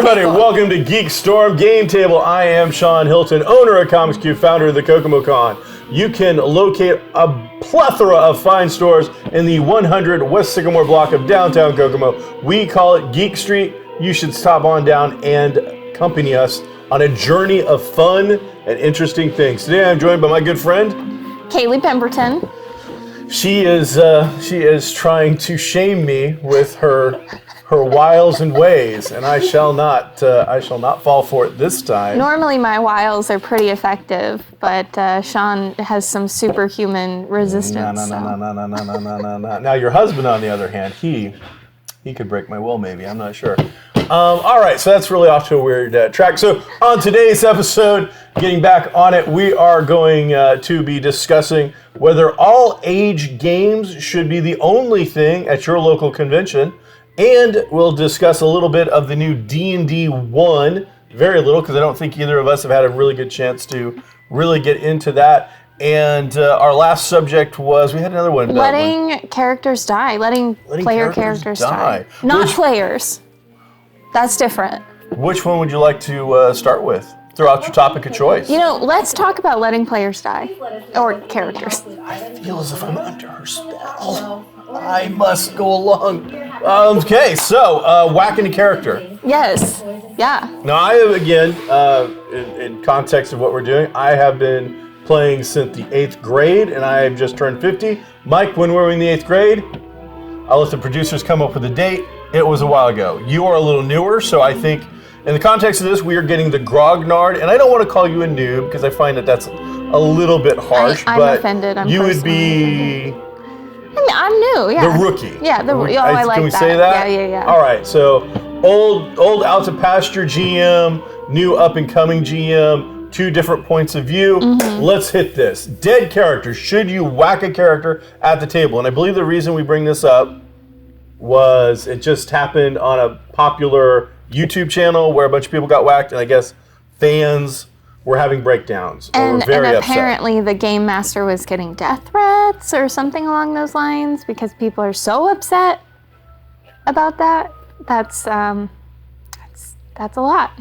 everybody. Welcome to GeekStorm Game Table. I am Shawn Hilton, owner of Comics Cube, founder of the Kokomo Con. You can locate a plethora of fine stores in the 100 West Sycamore block of downtown Kokomo. We call it Geek Street. You should stop on down and accompany us on a journey of fun and interesting things. Today I'm joined by my good friend, Caele Pemberton. She is trying to shame me with her wiles and ways, and I shall not fall for it this time. Normally my wiles are pretty effective, but Shawn has some superhuman resistance. No. Now your husband, on the other hand, he could break my will, maybe. I'm not sure. All right, so that's really off to a weird track. So on today's episode, getting back on it, we are going to be discussing whether all age games should be the only thing at your local convention, and we'll discuss a little bit of the new D&D 1, very little, because I don't think either of us have had a really good chance to really get into that. And our last subject was, we had another one. Letting characters die, letting player characters die. Not players. That's different. Which one would you like to start with? Throw out your topic of choice. You know, let's talk about letting players die. Or characters. I feel as if I'm under her spell. I must go along. Okay, so whacking a character. Yes. Yeah. Now I have, again, in context of what we're doing, I have been playing since the 8th grade, and I have just turned 50. Mike, when were we in the 8th grade? I'll let the producers come up with a date. It was a while ago. You are a little newer, so I think in the context of this, we are getting the grognard, and I don't want to call you a noob because I find that that's a little bit harsh. I'm offended. You would be. I'm new. Yeah. The rookie. Yeah. I like that. Can we say that? Yeah. All right. So old out to pasture GM, new up and coming GM. Two different points of view. Mm-hmm. Let's hit this. Dead characters. Should you whack a character at the table? And I believe the reason we bring this up was it just happened on a popular YouTube channel where a bunch of people got whacked, and I guess fans were having breakdowns or were very upset. And apparently the game master was getting death threats or something along those lines because people are so upset about that. That's a lot.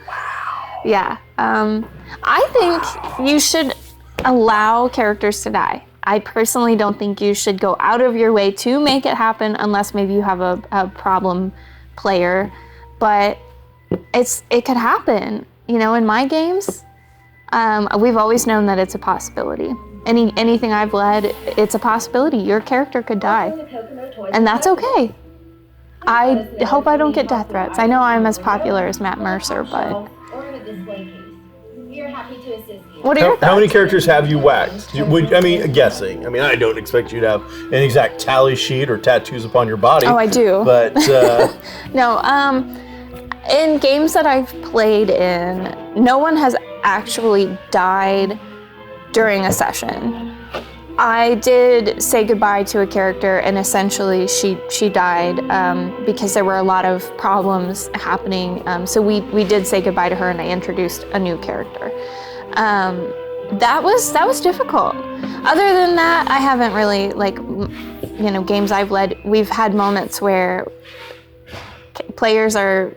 Wow. Yeah. I think you should allow characters to die. I personally don't think you should go out of your way to make it happen unless maybe you have a problem player. But it could happen. You know, in my games, we've always known that it's a possibility. Anything I've led, it's a possibility. Your character could die. And that's okay. I hope I don't get death threats. I know I'm as popular as Matt Mercer, but... What are your thoughts? How many characters have you whacked? Guessing. I mean, I don't expect you to have an exact tally sheet or tattoos upon your body. Oh, I do. But no. In games that I've played in, no one has actually died during a session. I did say goodbye to a character, and essentially she died because there were a lot of problems happening. So we did say goodbye to her, and I introduced a new character. That was difficult. Other than that, I haven't really, games I've led, we've had moments where players are,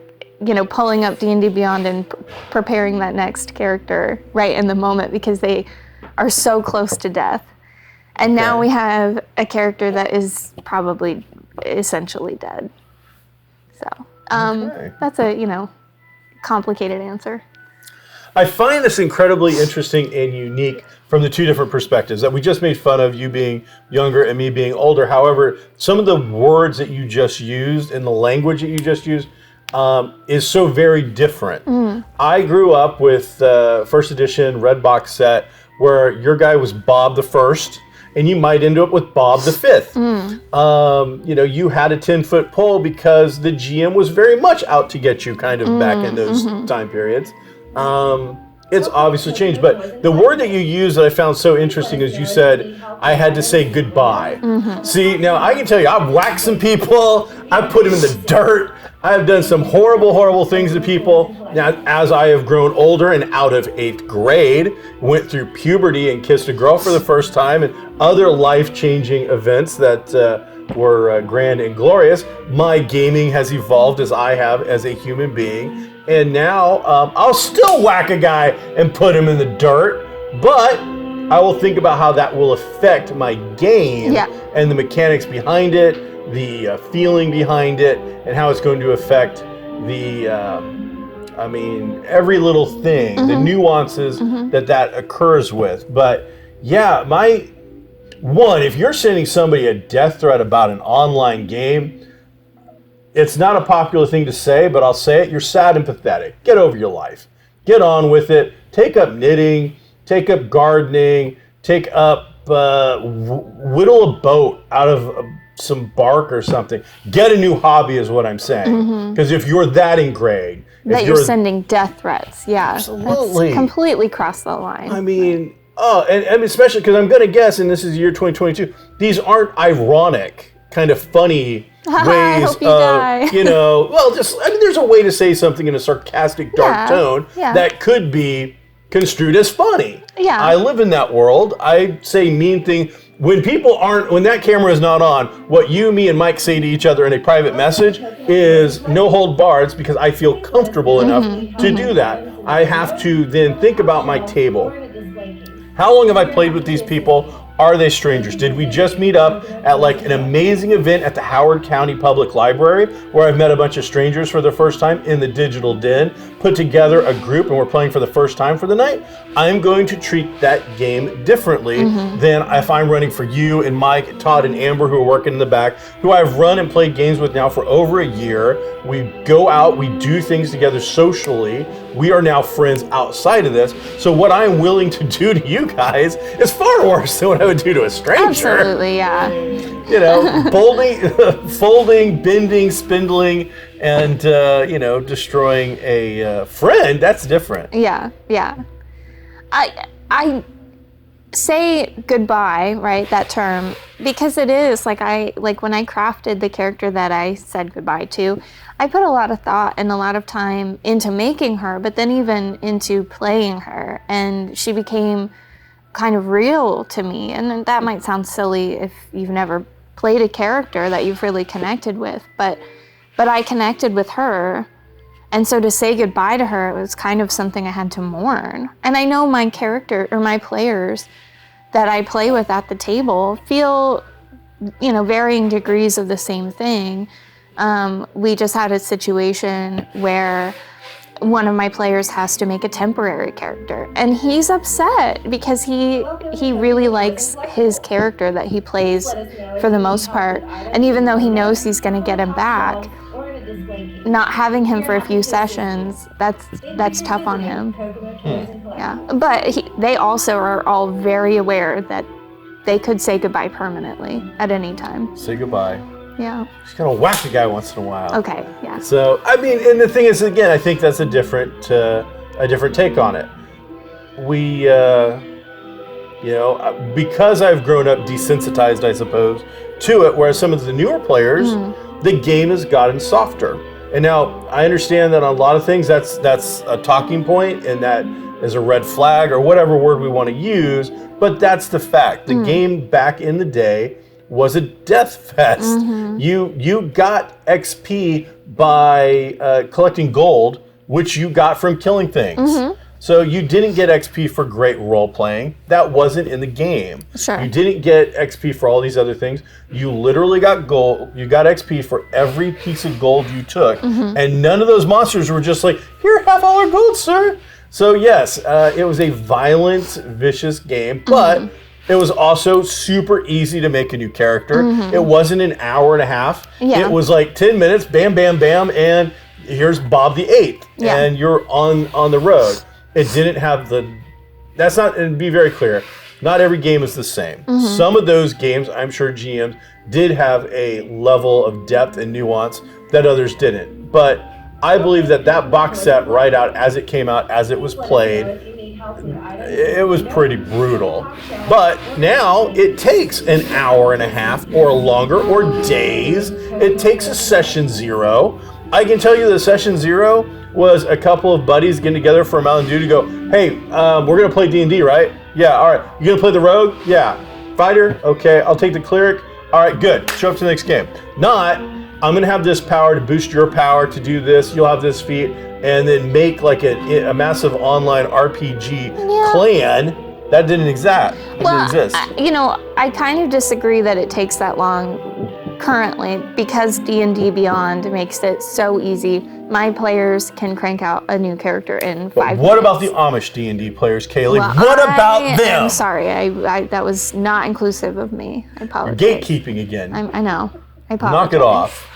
pulling up D&D Beyond and preparing that next character right in the moment because they are so close to death. And now we have a character that is probably essentially dead. So that's a, complicated answer. I find this incredibly interesting and unique from the two different perspectives that we just made fun of, you being younger and me being older. However, some of the words that you just used and the language that you just used is so very different. Mm. I grew up with first edition red box set where your guy was Bob the First, and you might end up with Bob the Fifth. Mm. You had a 10-foot pole because the GM was very much out to get you kind of back in those time periods. It's obviously changed, but the word that you used that I found so interesting is you said, I had to say goodbye. Mm-hmm. See, now I can tell you, I've whacked some people, I've put them in the dirt, I've done some horrible, horrible things to people. Now, as I have grown older and out of 8th grade, went through puberty and kissed a girl for the first time and other life-changing events that were grand and glorious. My gaming has evolved as I have as a human being. And now I'll still whack a guy and put him in the dirt, but I will think about how that will affect my game and the mechanics behind it, the feeling behind it, and how it's going to affect the, every little thing, the nuances that occurs with. But yeah, if you're sending somebody a death threat about an online game, it's not a popular thing to say, but I'll say it. You're sad and pathetic. Get over your life. Get on with it. Take up knitting. Take up gardening. Take up whittle a boat out of some bark or something. Get a new hobby is what I'm saying. Because if you're that ingrained. That you're sending death threats. Yeah. Absolutely. That's completely crossed the line. I mean, and especially because I'm going to guess, and this is year 2022, these aren't ironic, kind of funny ways of, there's a way to say something in a sarcastic, dark tone that could be construed as funny. Yeah. I live in that world. I say mean things. When that camera is not on, what you, me, and Mike say to each other in a private message is no hold barred because I feel comfortable enough to do that. I have to then think about my table. How long have I played with these people? Are they strangers? Did we just meet up at like an amazing event at the Howard County Public Library where I've met a bunch of strangers for the first time in the digital den, put together a group and we're playing for the first time for the night? I'm going to treat that game differently than if I'm running for you and Mike, Todd, and Amber, who are working in the back, who I've run and played games with now for over a year. We go out, we do things together socially. We are now friends outside of this. So what I'm willing to do to you guys is far worse than what I would do to a stranger. Absolutely, yeah. Folding, bending, spindling, and destroying a friend. That's different. Yeah. I say goodbye, right? That term, because it is like when I crafted the character that I said goodbye to, I put a lot of thought and a lot of time into making her, but then even into playing her, and she became kind of real to me. And that might sound silly if you've never played a character that you've really connected with, but I connected with her. And so to say goodbye to her, it was kind of something I had to mourn. And I know my character or my players that I play with at the table feel, varying degrees of the same thing. We just had a situation where one of my players has to make a temporary character, and he's upset because he really likes his character that he plays for the most part. And even though he knows he's going to get him back, not having him for a few sessions, that's tough on him. Yeah, but they also are all very aware that they could say goodbye permanently at any time. Say goodbye. Yeah. Just gonna whack the guy once in a while. Okay. Yeah. So and the thing is, again, I think that's a different take on it. We, because I've grown up desensitized, I suppose, to it, whereas some of the newer players, the game has gotten softer. And now I understand that on a lot of things that's a talking point and that is a red flag or whatever word we want to use, but that's the fact. The game back in the day was a death fest. You got XP by collecting gold, which you got from killing things. So you didn't get XP for great role playing. That wasn't in the game. Sure. You didn't get XP for all these other things. You literally got gold. You got XP for every piece of gold you took. And none of those monsters were just like, here, have all our gold, sir. So yes, it was a violent, vicious game, but it was also super easy to make a new character. It wasn't an hour and a half. Yeah. It was like 10 minutes, bam, bam, bam, and here's Bob the Eighth, and you're on the road. It didn't have and be very clear, not every game is the same. Some of those games, I'm sure GMs did have a level of depth and nuance that others didn't. But I believe that box set right out as it came out, as it was played, it was pretty brutal. But now it takes an hour and a half or longer or days. It takes a session 0. I can tell you that session 0 was a couple of buddies getting together for a Mountain Dew to go, hey, we're going to play D&D, right? Yeah, all right. You going to play the rogue? Yeah. Fighter? Okay, I'll take the cleric. All right, good. Show up to the next game. Not, I'm going to have this power to boost your power to do this. You'll have this feat, and then make like a massive online RPG clan. That didn't exist. I kind of disagree that it takes that long currently because D&D Beyond makes it so easy. My players can crank out a new character in 5 minutes. What about the Amish D&D players, Caele? What about them? I'm sorry, I that was not inclusive of me. I apologize. You're gatekeeping again. I know. I apologize. Knock it off.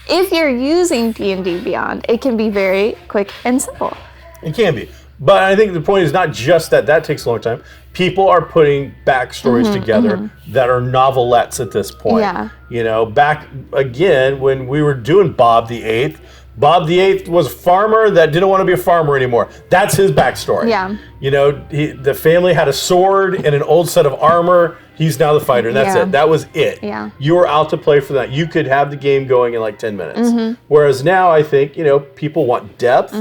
If you're using D&D Beyond, it can be very quick and simple. It can be. But I think the point is not just that takes a long time. People are putting backstories together that are novelettes at this point. Yeah. You know, back again when we were doing Bob the Eighth was a farmer that didn't want to be a farmer anymore. That's his backstory. Yeah. You know, the family had a sword and an old set of armor. He's now the fighter, and that's it. That was it. Yeah. You were out to play for that. You could have the game going in like 10 minutes. Whereas now I think, people want depth.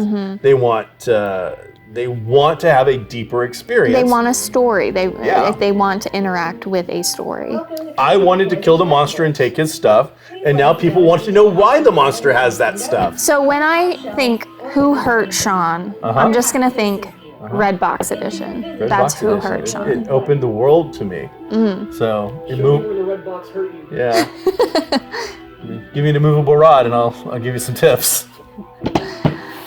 They want to have a deeper experience. They want a story. They want to interact with a story. I wanted to kill the monster and take his stuff, and now people want to know why the monster has that stuff. So when I think who hurt Shawn, I'm just going to think Red Box Edition. That's who hurt Shawn. It opened the world to me. So it moved. Where the red box hurt you. Yeah. Give me an immovable rod, and I'll give you some tips.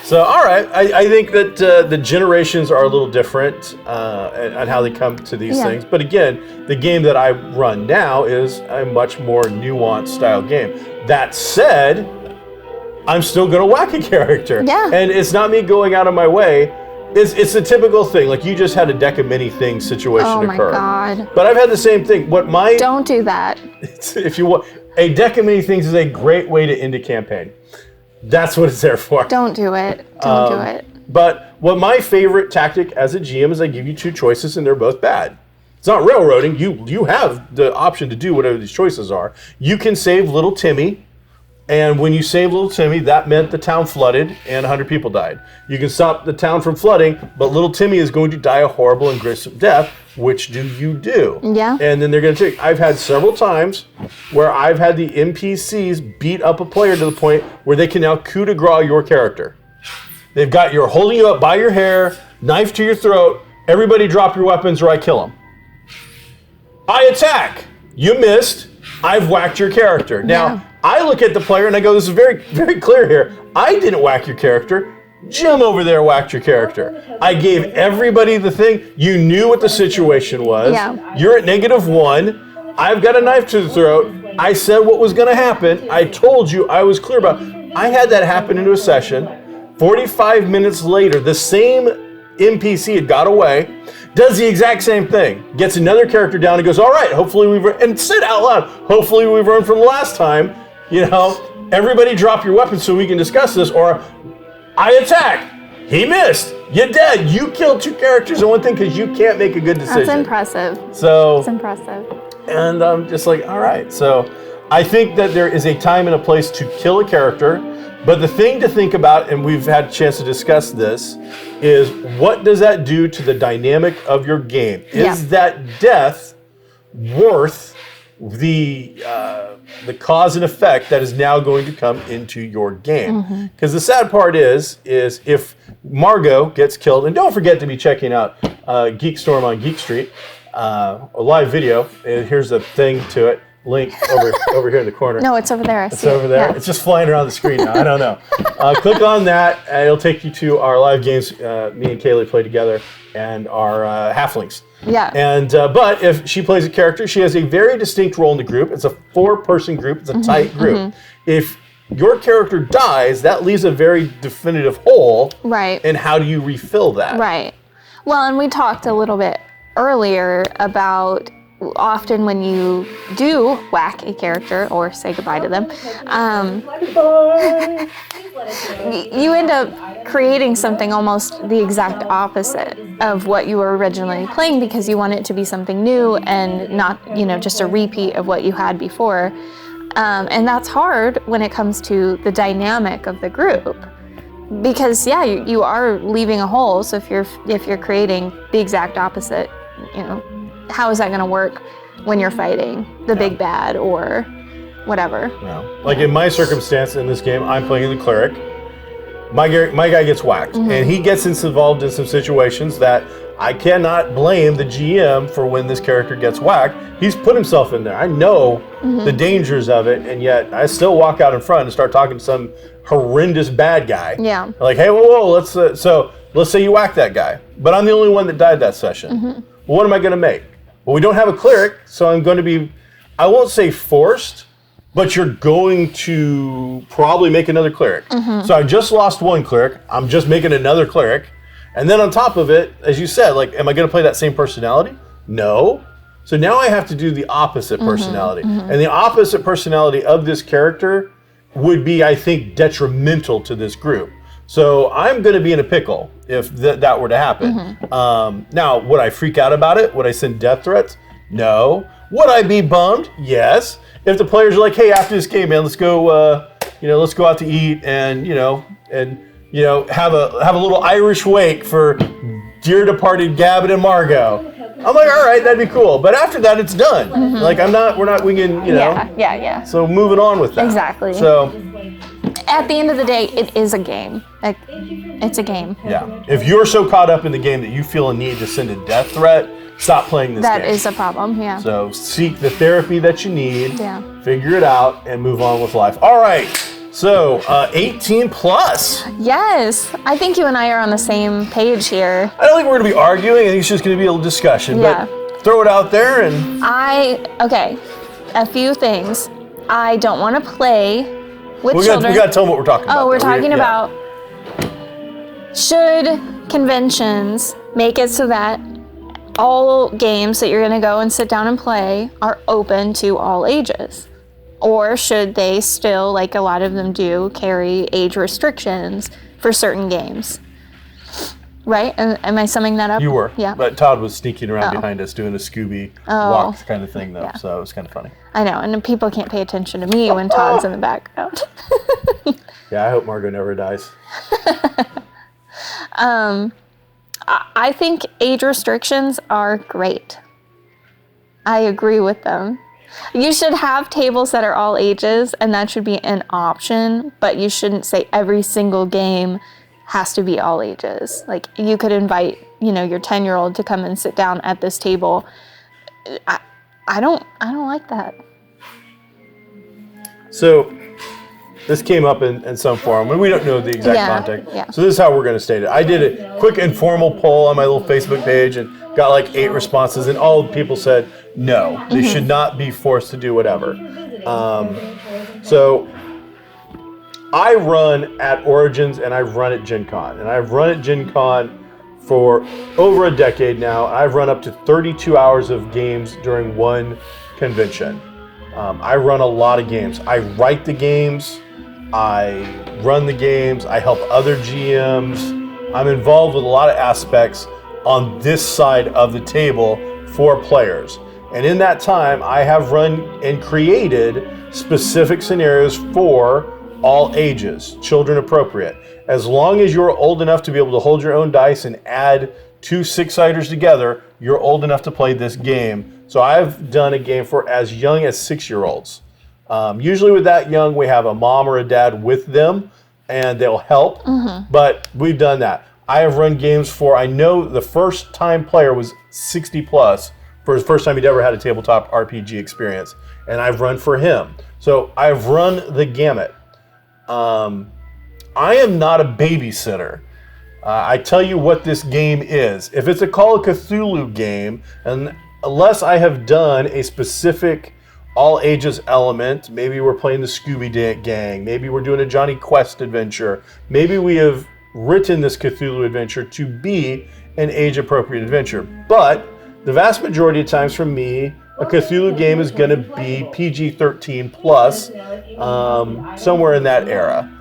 So, all right, I think that the generations are a little different on how they come to these things. But again, the game that I run now is a much more nuanced style game. That said, I'm still going to whack a character. Yeah. And it's not me going out of my way. It's a typical thing. Like, you just had a deck of many things situation occur. Oh, my God. But I've had the same thing. Don't do that. If you want, a deck of many things is a great way to end a campaign. That's what it's there for. Don't do it. Don't do it. But what my favorite tactic as a GM is I give you two choices and they're both bad. It's not railroading. You have the option to do whatever these choices are. You can save little Timmy, and when you save little Timmy, that meant the town flooded and 100 people died. You can stop the town from flooding, but little Timmy is going to die a horrible and gruesome death. Which do you do? Yeah. And then they're going to take. I've had several times where I've had the NPCs beat up a player to the point where they can now coup de grace your character. They've got you're holding you up by your hair, knife to your throat. Everybody drop your weapons or I kill them. I attack. You missed. I've whacked your character. Now, I look at the player and I go, this is very, very clear here. I didn't whack your character. Jim over there whacked your character. I gave everybody the thing. You knew what the situation was. Yeah. You're at -1. I've got a knife to the throat. I said what was going to happen. I told you. I was clear about it. I had that happen into a session. 45 minutes later, the same NPC had got away, does the exact same thing, gets another character down and goes, all right, hopefully we've, and said out loud, hopefully we've learned from the last time, everybody drop your weapons so we can discuss this, or I attack. He missed. You're dead. You killed two characters in one thing because you can't make a good decision. That's impressive. So That's impressive. And I'm just like, all right. So I think that there is a time and a place to kill a character. But the thing to think about, and we've had a chance to discuss this, is what does that do to the dynamic of your game? Is that death worth the cause and effect that is now going to come into your game? Because the sad part is if Margot gets killed, and don't forget to be checking out GeekStorm on Geek Street, a live video. And here's the thing to it. Link over here in the corner. No, it's over there. It's over there. Yeah. It's just flying around the screen now. I don't know. Click on that, and it'll take you to our live games. Me and Caele play together, and our halflings. Yeah. And but if she plays a character, she has a very distinct role in the group. It's a 4-person group. It's a tight group. If your character dies, that leaves a very definitive hole. Right. And how do you refill that? Right. Well, and we talked a little bit earlier about often when you do whack a character or say goodbye to them, you end up creating something almost the exact opposite of what you were originally playing because you want it to be something new and not, just a repeat of what you had before. And that's hard when it comes to the dynamic of the group. Because you are leaving a hole. So if you're creating the exact opposite, how is that going to work when you're fighting the big bad or whatever. Yeah. Like in my circumstance in this game, I'm playing the cleric. My guy gets whacked, and he gets involved in some situations that I cannot blame the GM for when this character gets whacked. He's put himself in there. I know the dangers of it, and yet I still walk out in front and start talking to some horrendous bad guy. Yeah. Like, hey, whoa, let's say you whack that guy, but I'm the only one that died that session. Well, what am I going to make? Well, we don't have a cleric, so I'm going to be, I won't say forced, but you're going to probably make another cleric. So I just lost one cleric. I'm just making another cleric. And then on top of it, as you said, like, am I going to play that same personality? No. So now I have to do the opposite personality. And the opposite personality of this character would be, I think, detrimental to this group. So I'm going to be in a pickle if that were to happen. Now, would I freak out about it? Would I send death threats? No. Would I be bummed? Yes. If the players are like, hey, after this game, man, let's go, let's go out to eat and have a little Irish wake for dear departed Gavin and Margot. I'm like, all right, that'd be cool. But after that, it's done. Like, we can, Yeah. So moving on with that. Exactly. So at the end of the day, it is a game. Like, it's a game. Yeah. If you're so caught up in the game that you feel a need to send a death threat, stop playing this game. That is a problem, yeah. So seek the therapy that you need, figure it out, and move on with life. All right. So 18 plus. Yes. I think you and I are on the same page here. I don't think we're going to be arguing. I think it's just going to be a little discussion. Yeah. But throw it out there and... Okay. A few things. I don't want to play with children. We got to tell them what we're talking about. Oh, we're talking about should conventions make it so that all games that you're going to go and sit down and play are open to all ages? Or should they still, like a lot of them do, carry age restrictions for certain games? Right? Am I summing that up? You were. Yeah. But Todd was sneaking around behind us doing a Scooby walk kind of thing, though. Yeah. So it was kind of funny. I know. And people can't pay attention to me when Todd's in the background. Yeah, I hope Margot never dies. I think age restrictions are great. I agree with them. You should have tables that are all ages, and that should be an option, but you shouldn't say every single game has to be all ages. Like, you could invite, your 10-year-old to come and sit down at this table. I don't like that. So this came up in some forum, and we don't know the exact context. Yeah. So this is how we're going to state it. I did a quick informal poll on my little Facebook page and got like 8 responses, and all the people said no, they should not be forced to do whatever. So I run at Origins and I run at Gen Con, and I've run at Gen Con for over a decade now. I've run up to 32 hours of games during one convention. I run a lot of games. I write the games, I run the games, I help other GMs. I'm involved with a lot of aspects on this side of the table for players. And in that time, I have run and created specific scenarios for all ages, children appropriate. As long as you're old enough to be able to hold your own dice and add 2 6-siders together, you're old enough to play this game. So I've done a game for as young as 6-year-olds. Usually with that young, we have a mom or a dad with them, and they'll help. But we've done that. I have run games for, I know the first time player was 60 plus for his first time he'd ever had a tabletop RPG experience. And I've run for him. So I've run the gamut. I am not a babysitter. I tell you what this game is. If it's a Call of Cthulhu game, and unless I have done a specific all ages element, maybe we're playing the Scooby Gang, maybe we're doing a Johnny Quest adventure, maybe we have written this Cthulhu adventure to be an age appropriate adventure. But the vast majority of times for me, a Cthulhu game is going to be PG-13 plus, somewhere in that era.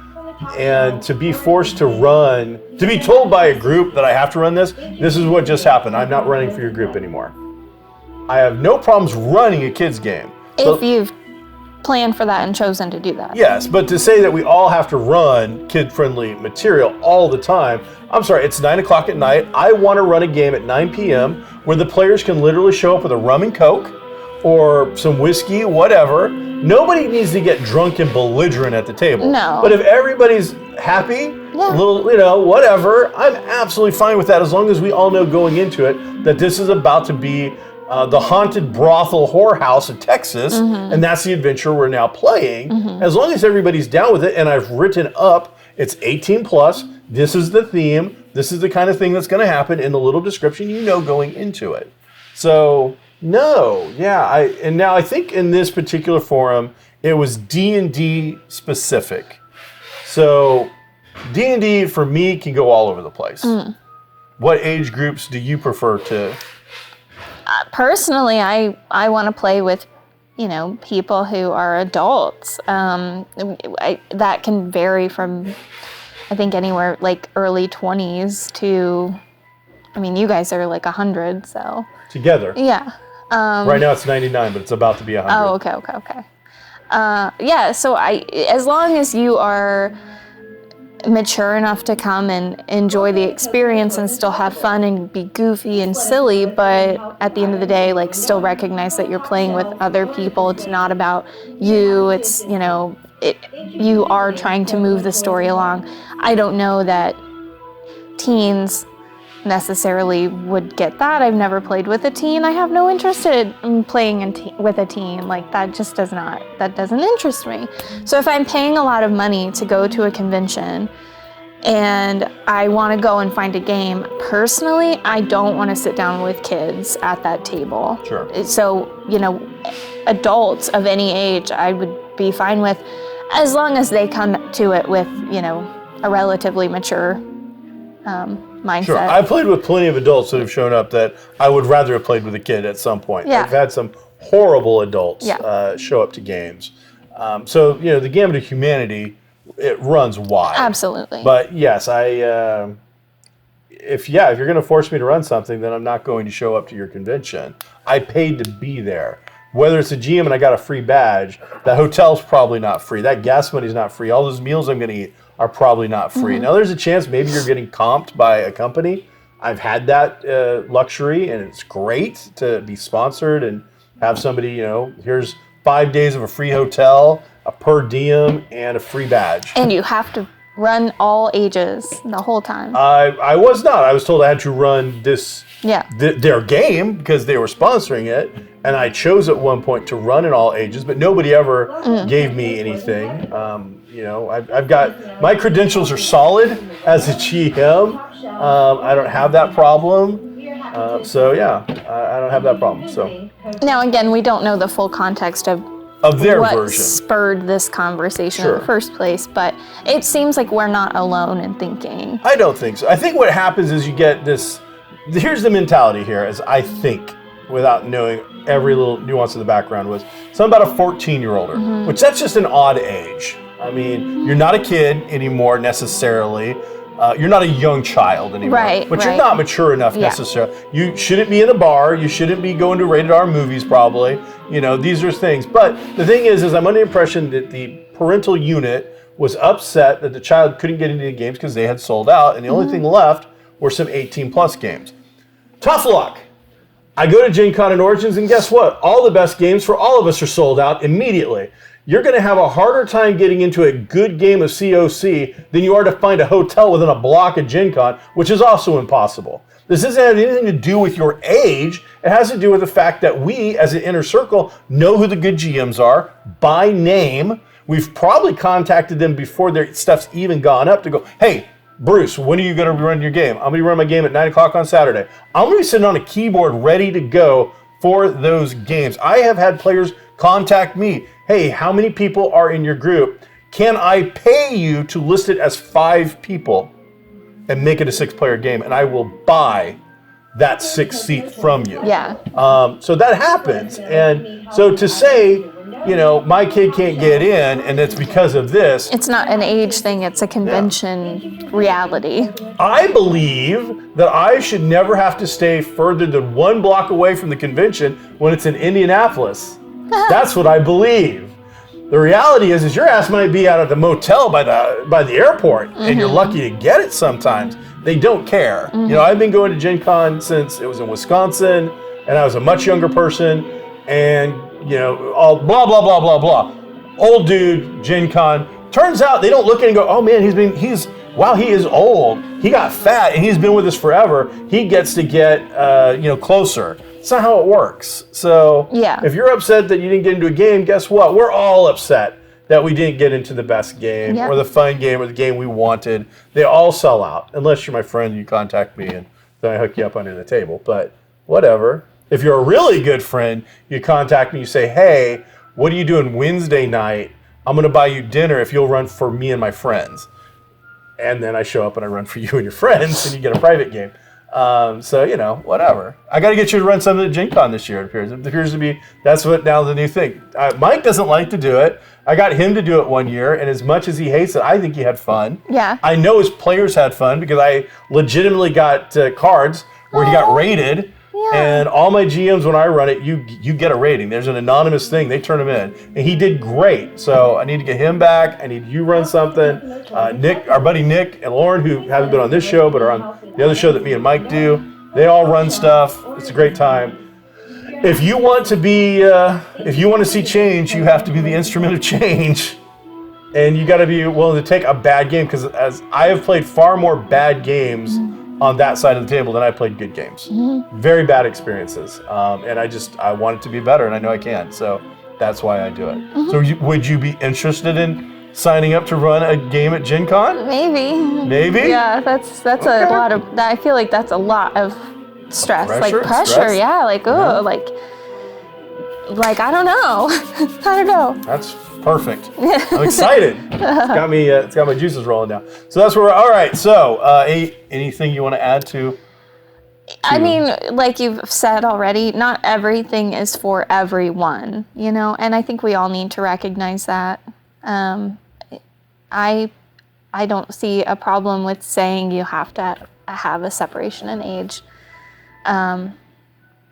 And to be forced to run, to be told by a group that I have to run this is what just happened. I'm not running for your group anymore. I have no problems running a kids game. If you've planned for that and chosen to do that. Yes, but to say that we all have to run kid-friendly material all the time, I'm sorry, it's 9 o'clock at night. I want to run a game at 9 p.m. where the players can literally show up with a rum and Coke, or some whiskey, whatever. Nobody needs to get drunk and belligerent at the table. No. But if everybody's happy, a little, whatever, I'm absolutely fine with that as long as we all know going into it that this is about to be the haunted brothel whorehouse of Texas, and that's the adventure we're now playing. As long as everybody's down with it, and I've written up, it's 18 plus, this is the theme, this is the kind of thing that's going to happen in the little description going into it. So, no, and now I think in this particular forum, it was D&D specific. So, D&D for me can go all over the place. What age groups do you prefer to? Personally, I want to play with, people who are adults. That can vary from, I think, anywhere like early 20s to, you guys are like 100, so. Together. Yeah. Right now it's 99, but it's about to be 100. Oh, okay. So as long as you are mature enough to come and enjoy the experience and still have fun and be goofy and silly, but at the end of the day, like, still recognize that you're playing with other people. It's not about you. It's, you are trying to move the story along. I don't know that teens necessarily would get that. I've never played with a teen. I have no interest in playing with a teen. Like, that just doesn't interest me. So if I'm paying a lot of money to go to a convention and I want to go and find a game, personally, I don't want to sit down with kids at that table. Sure. So, adults of any age, I would be fine with, as long as they come to it with, a relatively mature mindset. Sure. I've played with plenty of adults that have shown up that I would rather have played with a kid at some point. Yeah. I've had some horrible adults show up to games. So, the gamut of humanity, it runs wide. Absolutely. But yes, if you're going to force me to run something, then I'm not going to show up to your convention. I paid to be there. Whether it's a GM and I got a free badge, the hotel's probably not free. That gas money's not free. All those meals I'm going to eat are probably not free. Now, there's a chance maybe you're getting comped by a company. I've had that luxury, and it's great to be sponsored and have somebody, here's 5 days of a free hotel, a per diem, and a free badge. And you have to run all ages the whole time. I was not. I was told I had to run their game because they were sponsoring it, and I chose at one point to run in all ages, but nobody ever gave me anything. I've got, my credentials are solid as a GM. I don't have that problem. I don't have that problem. So now, again, we don't know the full context of their what version spurred this conversation in the first place, but it seems like we're not alone in thinking. I don't think so. I think what happens is you get this, here's the mentality here, as I think, without knowing every little nuance of the background, was something about a 14-year-older, which that's just an odd age. You're not a kid anymore necessarily. You're not a young child anymore. But you're not mature enough necessarily. You shouldn't be in a bar. You shouldn't be going to rated R movies probably. These are things. But the thing is I'm under the impression that the parental unit was upset that the child couldn't get into the games because they had sold out, and the only thing left were some 18 plus games. Tough luck. I go to Gen Con and Origins, and guess what? All the best games for all of us are sold out immediately. You're going to have a harder time getting into a good game of COC than you are to find a hotel within a block of Gen Con, which is also impossible. This doesn't have anything to do with your age. It has to do with the fact that we, as an inner circle, know who the good GMs are by name. We've probably contacted them before their stuff's even gone up to go, hey, Bruce, when are you going to be running your game? I'm going to be running my game at 9 o'clock on Saturday. I'm going to be sitting on a keyboard ready to go for those games. I have had players contact me. Hey, how many people are in your group? Can I pay you to list it as 5 people and make it a 6-player game? And I will buy that 6th seat from you. Yeah. So that happens. And so to say, my kid can't get in and it's because of this. It's not an age thing. It's a convention reality. I believe that I should never have to stay further than 1 block away from the convention when it's in Indianapolis. That's what I believe. The reality is your ass might be out at the motel by the airport, and you're lucky to get it sometimes. They don't care. I've been going to Gen Con since it was in Wisconsin, and I was a much younger person. and all blah blah blah blah blah. Old dude, Gen Con. Turns out they don't look at it and go, oh man, he is old. He got fat and he's been with us forever. He gets to get closer. It's not how it works. So if you're upset that you didn't get into a game, guess what? We're all upset that we didn't get into the best game or the fun game or the game we wanted. They all sell out. Unless you're my friend, you contact me and then I hook you up under the table. But whatever. If you're a really good friend, you contact me, you say, hey, what are you doing Wednesday night? I'm going to buy you dinner if you'll run for me and my friends. And then I show up and I run for you and your friends and you get a private game. So, whatever. I got to get you to run something at Gen Con this year, it appears. It appears to be, that's what now the new thing. Mike doesn't like to do it. I got him to do it one year, and as much as he hates it, I think he had fun. Yeah. I know his players had fun because I legitimately got cards where he got rated. Yeah. And all my GMs, when I run it, you get a rating. There's an anonymous thing. They turn them in. And he did great. So I need to get him back. I need you run something. Nick, our buddy Nick and Lauren, who haven't been on this show, but are on the other show that me and Mike do, they all run stuff. It's a great time. If you want to see change, you have to be the instrument of change. And you got to be willing to take a bad game, because as I have played far more bad games on that side of the table than I played good games. Very bad experiences. And I want it to be better, and I know I can. So that's why I do it. So would you be interested in signing up to run a game at Gen Con? Maybe? Yeah, that's a lot of, I feel like that's a lot of stress. Pressure, stress. Yeah, like I don't know. That's perfect. I'm excited. It's got my juices rolling down. So that's where we're, all right. So anything you want to add to? I mean, like you've said already, not everything is for everyone, and I think we all need to recognize that. I don't see a problem with saying you have to have a separation in age,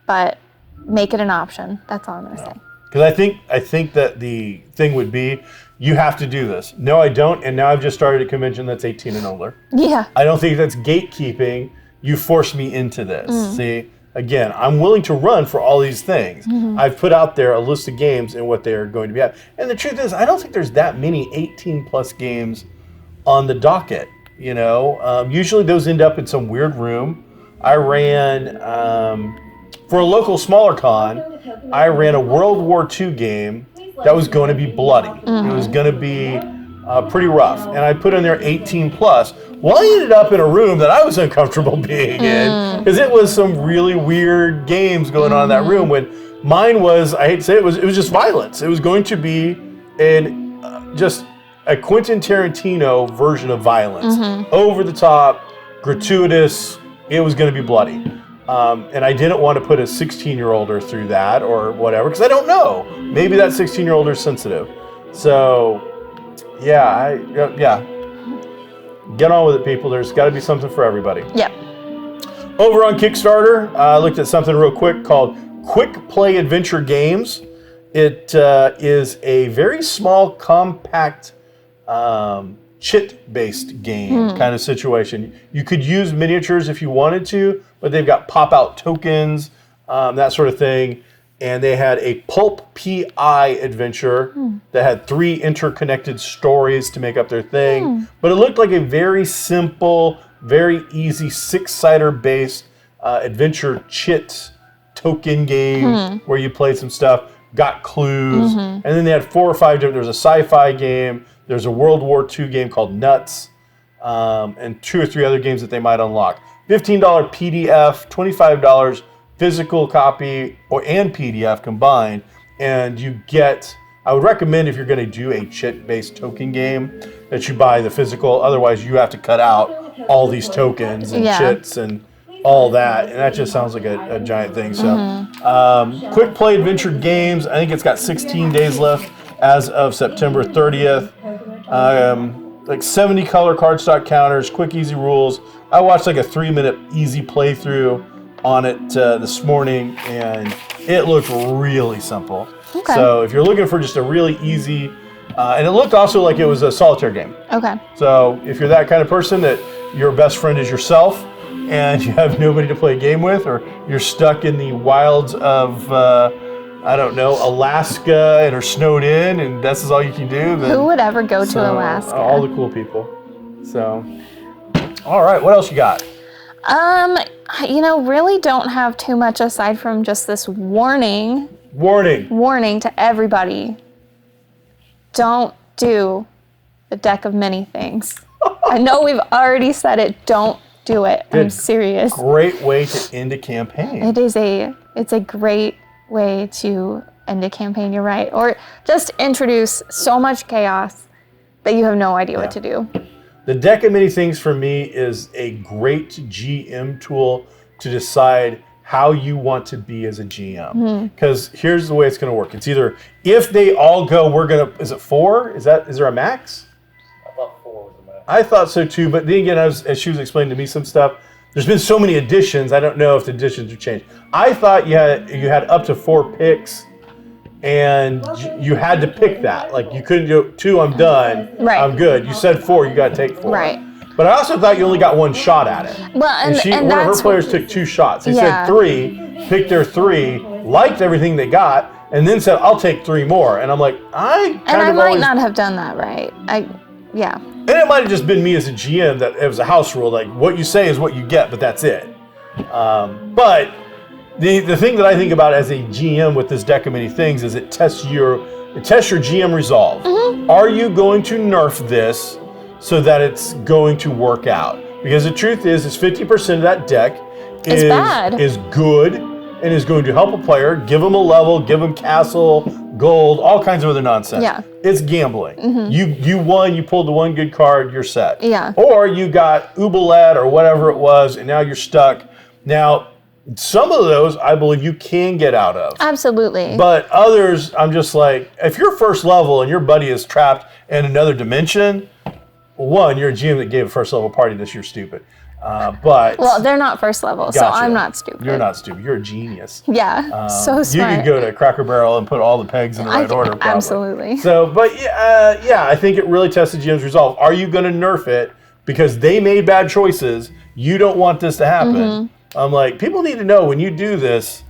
but make it an option. That's all I'm going to say. Because I think that the thing would be, you have to do this. No, I don't, and now I've just started a convention that's 18 and older. Yeah. I don't think that's gatekeeping. You forced me into this. See, again, I'm willing to run for all these things. I've put out there a list of games and what they're going to be at. And the truth is, I don't think there's that many 18-plus games on the docket. Usually those end up in some weird room. I ran, for a local smaller con, I ran a World War II game that was going to be bloody. It was going to be pretty rough. And I put in there 18 plus. Well, I ended up in a room that I was uncomfortable being in, because it was some really weird games going on in that room, when mine was, I hate to say it was just violence. It was going to be just a Quentin Tarantino version of violence. Over the top, gratuitous, it was going to be bloody. And I didn't want to put a 16-year-older through that or whatever, because I don't know. Maybe that 16-year-older is sensitive. So, yeah, get on with it, people. There's got to be something for everybody. Yep. Over on Kickstarter, I looked at something real quick called Quick Play Adventure Games. It is a very small, compact, chit-based game kind of situation. You could use miniatures if you wanted to, but they've got pop-out tokens, that sort of thing. And they had a pulp PI adventure that had 3 interconnected stories to make up their thing. But it looked like a very simple, very easy 6-sider based adventure chit token game where you played some stuff, got clues, and then they had 4 or 5 different. There was a sci-fi game, there's a World War II game called Nuts, and 2 or 3 other games that they might unlock. $15 PDF, $25 physical copy and PDF combined, and you get, I would recommend if you're going to do a chit-based token game that you buy the physical, otherwise you have to cut out all these tokens and chits and all that, and that just sounds like a giant thing. So Quick Play Adventure Games, I think it's got 16 days left as of September 30th. Like 70 color cardstock counters, quick easy rules. I watched like a 3-minute easy playthrough on it this morning, and it looked really simple. Okay. So if you're looking for just a really easy, and it looked also like it was a solitaire game. Okay. So if you're that kind of person that your best friend is yourself, and you have nobody to play a game with, or you're stuck in the wilds of I don't know, Alaska and are snowed in and this is all you can do, then Who would ever go to Alaska? All the cool people. So, all right, what else you got? Really don't have too much aside from just this warning to everybody. Don't do a deck of many things. I know we've already said it. Don't do it. I'm serious. Great way to end a campaign. It's a great way to end a campaign, you're right. Or just introduce so much chaos that you have no idea what to do. The deck of many things for me is a great GM tool to decide how you want to be as a GM. Because here's the way it's going to work. It's either if they all go, is it 4? Is there a max? I thought 4 was the max. I thought so too, but then again, as she was explaining to me some stuff, there's been so many additions, I don't know if the additions have changed. I thought you had up to 4 picks, and you had to pick that. Like, you couldn't do 2, I'm done, I'm good. You said 4, you got to take 4. Right. But I also thought you only got 1 shot at it. Well, and one of her players took 2 shots. They said 3, picked their 3, liked everything they got, and then said, I'll take 3 more. And I'm like, I might not have done that right. And it might have just been me as a GM that it was a house rule, like what you say is what you get, but that's it. But the thing that I think about as a GM with this deck of many things is it tests your GM resolve. Are you going to nerf this so that it's going to work out? Because the truth is 50% of that deck is good and is going to help a player, give them a level, give them castle, gold, all kinds of other nonsense. Yeah. It's gambling. You won, you pulled the 1 good card, you're set. Yeah. Or you got Oubliette or whatever it was, and now you're stuck. Now, some of those I believe you can get out of. Absolutely. But others, I'm just like, if you're first level and your buddy is trapped in another dimension, 1, you're a GM that gave a first level party this year, stupid. But well, they're not first level, so I'm not stupid. You're not stupid. You're a genius. Yeah, so smart. You could go to Cracker Barrel and put all the pegs in the right order. Probably. Absolutely. So, but I think it really tested GM's resolve. Are you going to nerf it because they made bad choices? You don't want this to happen. I'm like, people need to know when you do this.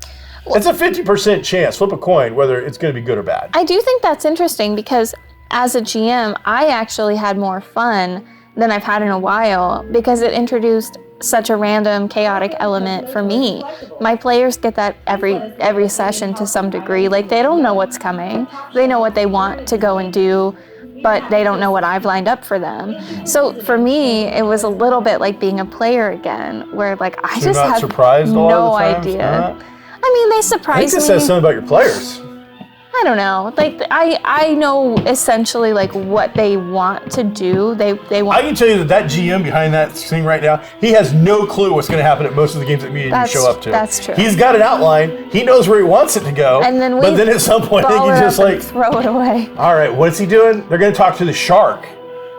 It's a 50% chance. Flip a coin whether it's going to be good or bad. I do think that's interesting because as a GM, I actually had more fun than I've had in a while because it introduced such a random chaotic element for me. My players get that every session to some degree. Like, they don't know what's coming. They know what they want to go and do, but they don't know what I've lined up for them. So for me, it was a little bit like being a player again, where like I just had no idea. I mean, they surprised me. I think this says something about your players. I don't know. Like, I know essentially like what they want to do. They want. I can tell you that GM behind that thing right now, he has no clue what's going to happen at most of the games that me and you show up to. That's true. He's got an outline. He knows where he wants it to go. And then but then at some point, I think he's just like throw it away. All right, what's he doing? They're going to talk to the shark.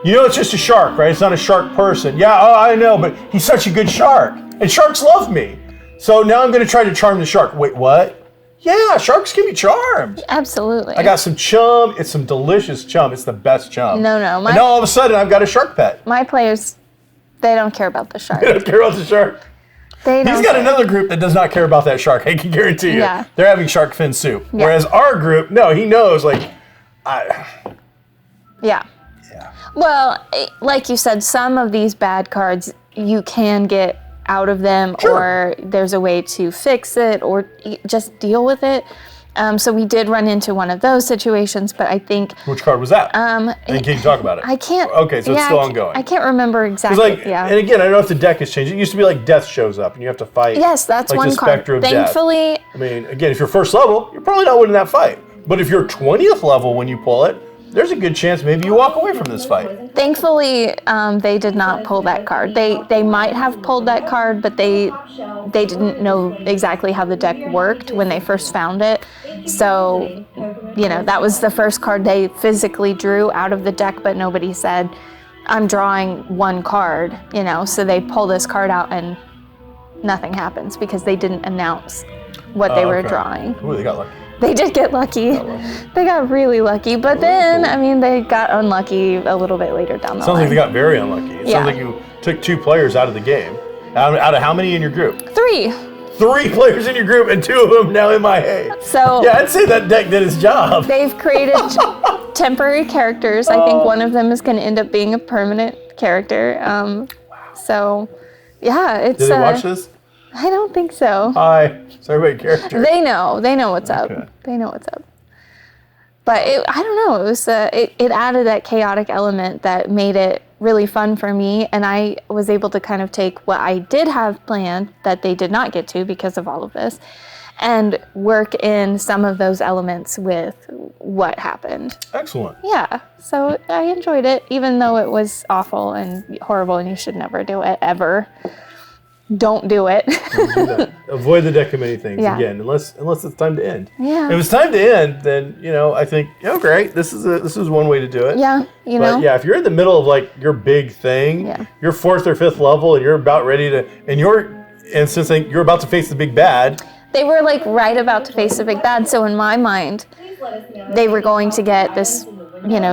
You know, it's just a shark, right? It's not a shark person. Yeah, I know, but he's such a good shark, and sharks love me. So now I'm going to try to charm the shark. Wait, what? Yeah, sharks can be charmed. Absolutely. I got some chum. It's some delicious chum. It's the best chum. No. And now all of a sudden, I've got a shark pet. My players, they don't care about the shark. They don't care about the shark. He's got another group that does not care about that shark. I can guarantee you. Yeah. They're having shark fin soup. Yeah. Whereas our group, no, he knows. Like, Yeah. Well, like you said, some of these bad cards you can get out of them, or there's a way to fix it, or just deal with it. So we did run into one of those situations, but I think... Which card was that? And can you talk about it? I can't... Okay, so it's still ongoing. I can't remember exactly. And again, I don't know if the deck has changed. It used to be like death shows up and you have to fight. Yes, that's like one the card. Spectre of Thankfully... Death. I mean, again, if you're first level, you're probably not winning that fight. But if you're 20th level when you pull it, there's a good chance maybe you walk away from this fight. Thankfully, they did not pull that card. They might have pulled that card, but they didn't know exactly how the deck worked when they first found it. So, that was the first card they physically drew out of the deck, but nobody said, I'm drawing one card, so they pull this card out and nothing happens because they didn't announce what they were drawing. Ooh, they got lucky. They did get lucky. They got really lucky, but then, I mean, they got unlucky a little bit later down the line. Sounds like they got very unlucky. It sounds like you took 2 players out of the game. Out of how many in your group? 3. 3 players in your group and 2 of them now MIA. So yeah, I'd say that deck did its job. they've created temporary characters. I think one of them is going to end up being a permanent character. So, yeah, it's. Did they watch this? I don't think so. Hi, sorry about your character. They know what's up. Okay. They know what's up. But I don't know. It was it added that chaotic element that made it really fun for me, and I was able to kind of take what I did have planned that they did not get to because of all of this, and work in some of those elements with what happened. Excellent. Yeah. So I enjoyed it, even though it was awful and horrible, and you should never do it ever. Don't do it. Don't do that. Avoid the deck of many things again, unless it's time to end. Yeah. If it's time to end, then I think great. This is one way to do it. Yeah. But yeah, if you're in the middle of like your big thing, you're 4th or 5th level, and you're about ready to, and since you're about to face the big bad. They were like right about to face the big bad. So in my mind, they were going to get this,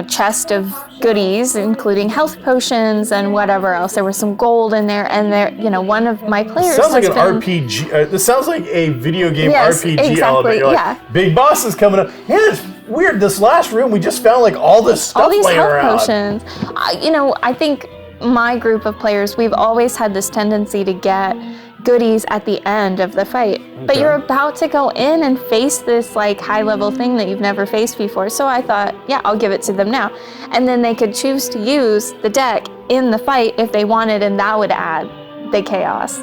chest of goodies, including health potions and whatever else. There was some gold in there, and there, one of my players. Sounds like an RPG. This sounds like a video game RPG element. You're like, big boss is coming up. Yeah, it's weird. This last room, we just found like all this stuff all these laying health around. Potions. I think my group of players, we've always had this tendency to get goodies at the end of the fight. Okay. But you're about to go in and face this like high level thing that you've never faced before. So I thought, I'll give it to them now. And then they could choose to use the deck in the fight if they wanted, and that would add the chaos.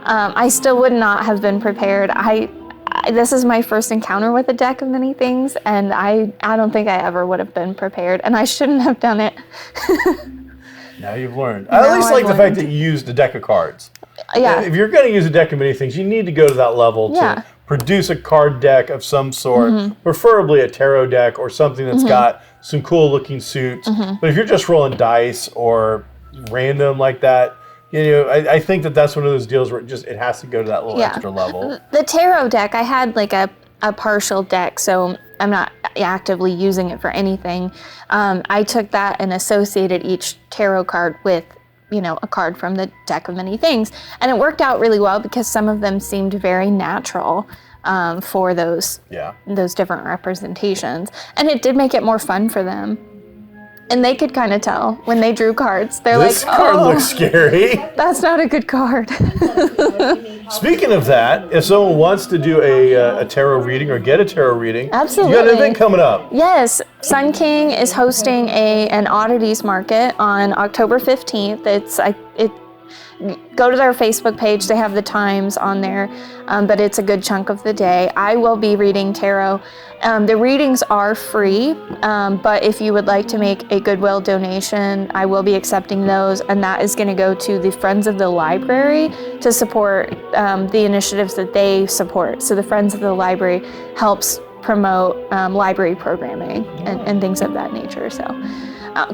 I still would not have been prepared. This is my first encounter with a deck of many things, and I don't think I ever would have been prepared, and I shouldn't have done it. Now you've learned. I at least like the fact that you used a deck of cards. Yeah. If you're going to use a deck of many things, you need to go to that level to produce a card deck of some sort, preferably a tarot deck or something that's got some cool looking suits. But if you're just rolling dice or random like that, I think that's one of those deals where it has to go to that little extra level. The tarot deck, I had like a partial deck, so I'm not actively using it for anything. I took that and associated each tarot card with a card from the deck of many things. And it worked out really well because some of them seemed very natural for those different representations. And it did make it more fun for them. And they could kind of tell when they drew cards. They're this card looks scary. That's not a good card. Speaking of that, if someone wants to do a tarot reading or get a tarot reading, absolutely, you got an event coming up. Yes, Sun King is hosting an oddities market on October 15th. Go to their Facebook page. They have the times on there, but it's a good chunk of the day. I will be reading tarot. The readings are free, but if you would like to make a Goodwill donation, I will be accepting those, and that is going to go to the Friends of the Library to support the initiatives that they support. So the Friends of the Library helps promote library programming and things of that nature. So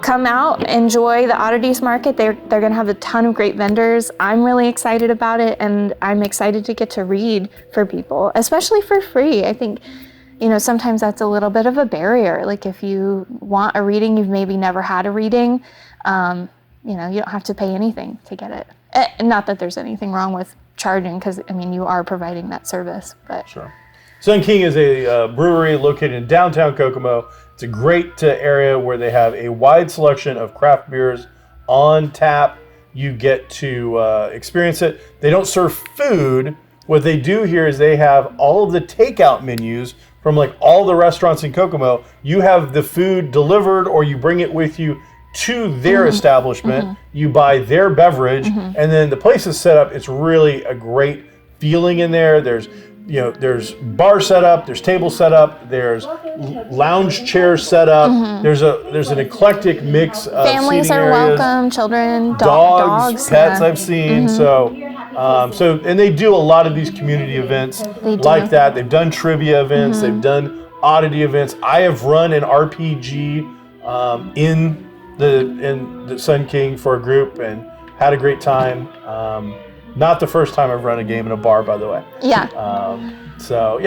come out, enjoy the oddities market. They're going to have a ton of great vendors. I'm really excited about it, and I'm excited to get to read for people, especially for free. I think sometimes that's a little bit of a barrier. Like if you want a reading, you've maybe never had a reading, you don't have to pay anything to get it. Not that there's anything wrong with charging, because you are providing that service. But sure. Sun King is a brewery located in downtown Kokomo. It's a great area where they have a wide selection of craft beers on tap. You get to experience it. They don't serve food. What they do here is they have all of the takeout menus from like all the restaurants in Kokomo. You have the food delivered, or you bring it with you to their establishment. You buy their beverage, and then the place is set up. It's really a great feeling in there. There's bar set up, there's table set up, there's lounge chairs set up. There's an eclectic mix of families seating are areas. welcome, children, dogs, pets. I've seen. So and they do a lot of these community events like that. They've done trivia events. They've done oddity events. I have run an RPG in the Sun King for a group and had a great time. Not the first time I've run a game in a bar, by the way. Yeah. So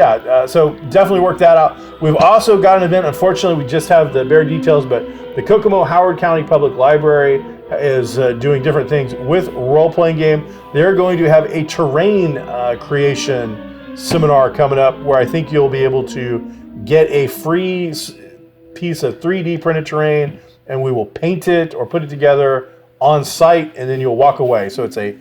definitely work that out. We've also got an event. Unfortunately, we just have the bare details, but the Kokomo Howard County Public Library is doing different things with role-playing game. They're going to have a terrain creation seminar coming up where I think you'll be able to get a free piece of 3D printed terrain, and we will paint it or put it together on site, and then you'll walk away. So it's a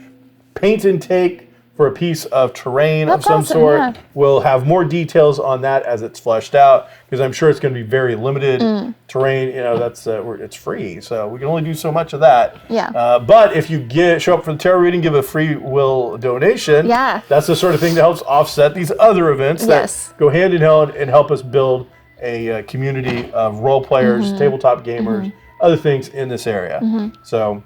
paint and take for a piece of terrain of some sort. Yeah. We'll have more details on that as it's fleshed out, because I'm sure it's going to be very limited terrain. You know, that's it's free, so we can only do so much of that. Yeah. But if you show up for the tarot reading, give a free will donation. Yeah. That's the sort of thing that helps offset these other events that go hand in hand and help us build a community of role players, tabletop gamers, other things in this area. So.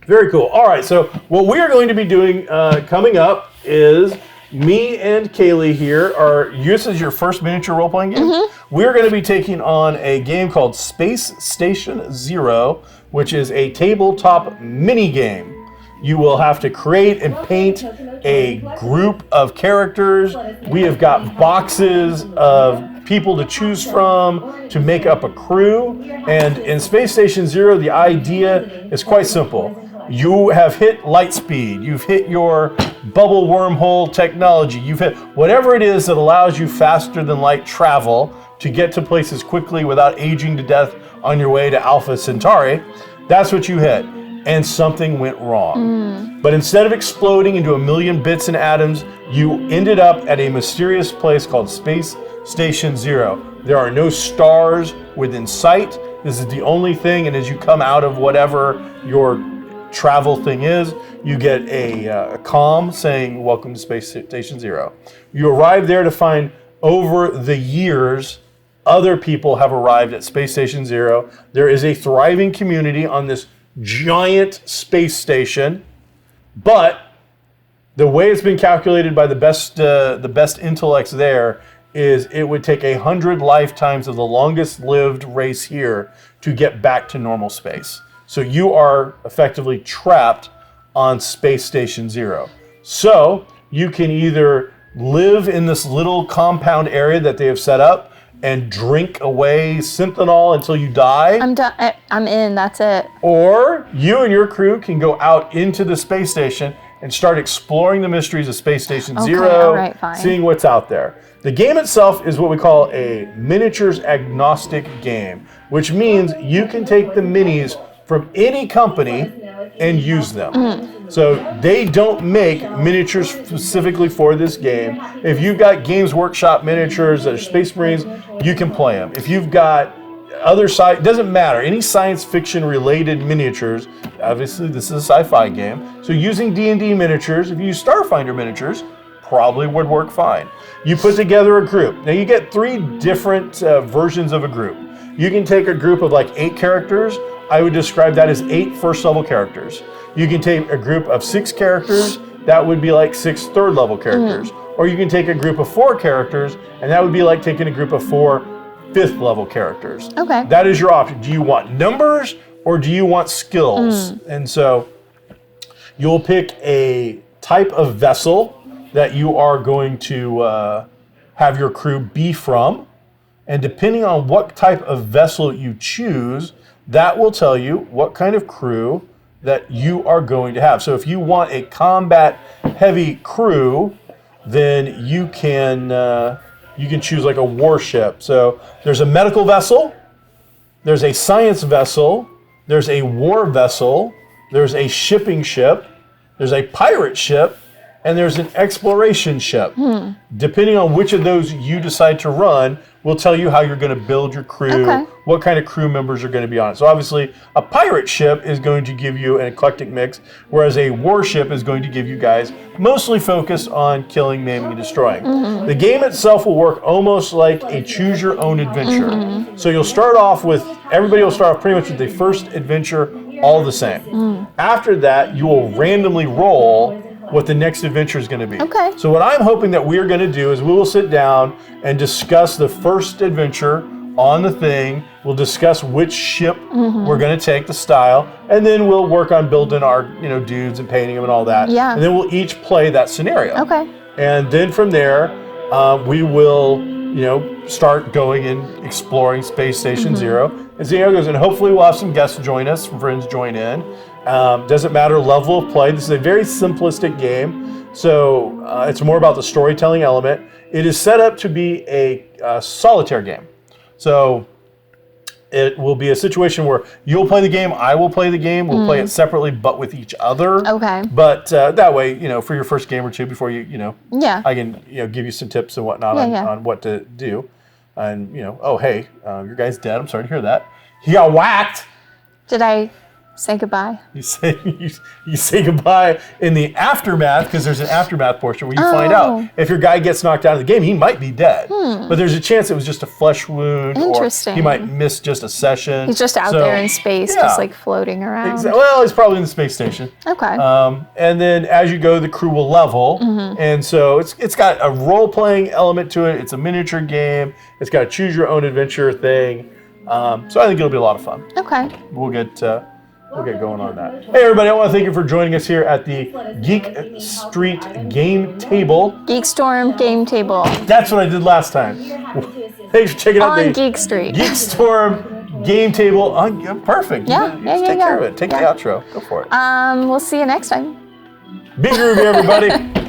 Very cool. All right, so what we are going to be doing coming up is me and Caele here this is your first miniature role-playing game. We're going to be taking on a game called Space Station Zero, which is a tabletop mini game. You will have to create and paint a group of characters. We have got boxes of people to choose from to make up a crew. And in Space Station Zero, the idea is quite simple. You have hit light speed, you've hit your bubble wormhole technology, you've hit whatever it is that allows you faster than light travel to get to places quickly without aging to death on your way to Alpha Centauri. That's what you hit. And something went wrong. But instead of exploding into a million bits and atoms, you ended up at a mysterious place called Space Station Zero. There are no stars within sight. This is the only thing, and as you come out of whatever your travel thing is, you get a comm saying, "Welcome to Space Station Zero." You arrive there to find over the years, other people have arrived at Space Station Zero. There is a thriving community on this giant space station, but the way it's been calculated by the best intellects there is it would take 100 lifetimes of the longest lived race here to get back to normal space. So you are effectively trapped on Space Station Zero. So you can either live in this little compound area that they have set up and drink away synthanol until you die. I'm done. I'm in. That's it. Or you and your crew can go out into the space station and start exploring the mysteries of Space Station Zero, all right, fine. seeing what's out there. The game itself is what we call a miniatures agnostic game, which means you can take the minis from any company and use them. So they don't make miniatures specifically for this game. If you've got Games Workshop miniatures that are Space Marines, you can play them. If you've got other it doesn't matter, any science fiction related miniatures, obviously this is a sci-fi game, so using D&D miniatures, if you use Starfinder miniatures, probably would work fine. You put together a group. Now you get 3 different versions of a group. You can take a group of like 8 characters. I would describe that as 8 first level characters. You can take a group of 6 characters. That would be like 6 third level characters. Or you can take a group of 4 characters, and that would be like taking a group of 4 fifth level characters. Okay. That is your option. Do you want numbers or do you want skills? And so you'll pick a type of vessel that you are going to have your crew be from. And depending on what type of vessel you choose, that will tell you what kind of crew that you are going to have. So if you want a combat heavy crew, then you can choose like a warship. So there's a medical vessel, there's a science vessel, there's a war vessel, there's a shipping ship, there's a pirate ship, and there's an exploration ship. Depending on which of those you decide to run, will tell you how you're going to build your crew, what kind of crew members are going to be on it. So obviously, a pirate ship is going to give you an eclectic mix, whereas a warship is going to give you guys mostly focused on killing, maiming, and destroying. The game itself will work almost like a choose-your-own-adventure. So you'll start off with, everybody will start off pretty much with the first adventure all the same. After that, you will randomly roll what the next adventure is going to be. Okay. So what I'm hoping that we're going to do is we will sit down and discuss the first adventure on the thing. We'll discuss which ship we're going to take, the style, and then we'll work on building our dudes and painting them and all that. Yeah. And then we'll each play that scenario. Okay. And then from there, we will start going and exploring Space Station Zero and see how it goes. And hopefully we'll have some guests join us, friends join in. Doesn't matter level of play. This is a very simplistic game. So it's more about the storytelling element. It is set up to be a solitaire game. So it will be a situation where you'll play the game, I will play the game, we'll play it separately, but with each other. Okay. But that way, for your first game or two, before Yeah. I can, give you some tips and whatnot on what to do. And, oh, hey, your guy's dead. I'm sorry to hear that. He got whacked. Did I say goodbye? You say goodbye in the aftermath, because there's an aftermath portion where you find out if your guy gets knocked out of the game, he might be dead. But there's a chance it was just a flesh wound, or he might miss just a session. He's just out there in space, just like floating around. Well, he's probably in the space station. Okay. And then as you go, the crew will level, and so it's got a role-playing element to it. It's a miniature game. It's got a choose-your-own-adventure thing. So I think it'll be a lot of fun. Okay. We'll get going on that. Hey everybody, I want to thank you for joining us here at the Geek Street Game Table. GeekStorm Game Table. That's what I did last time. Thanks for checking out On Geek Street. GeekStorm Game Table. Perfect. Yeah, Just take care of it. Take the outro. Go for it. We'll see you next time. Be groovy, everybody.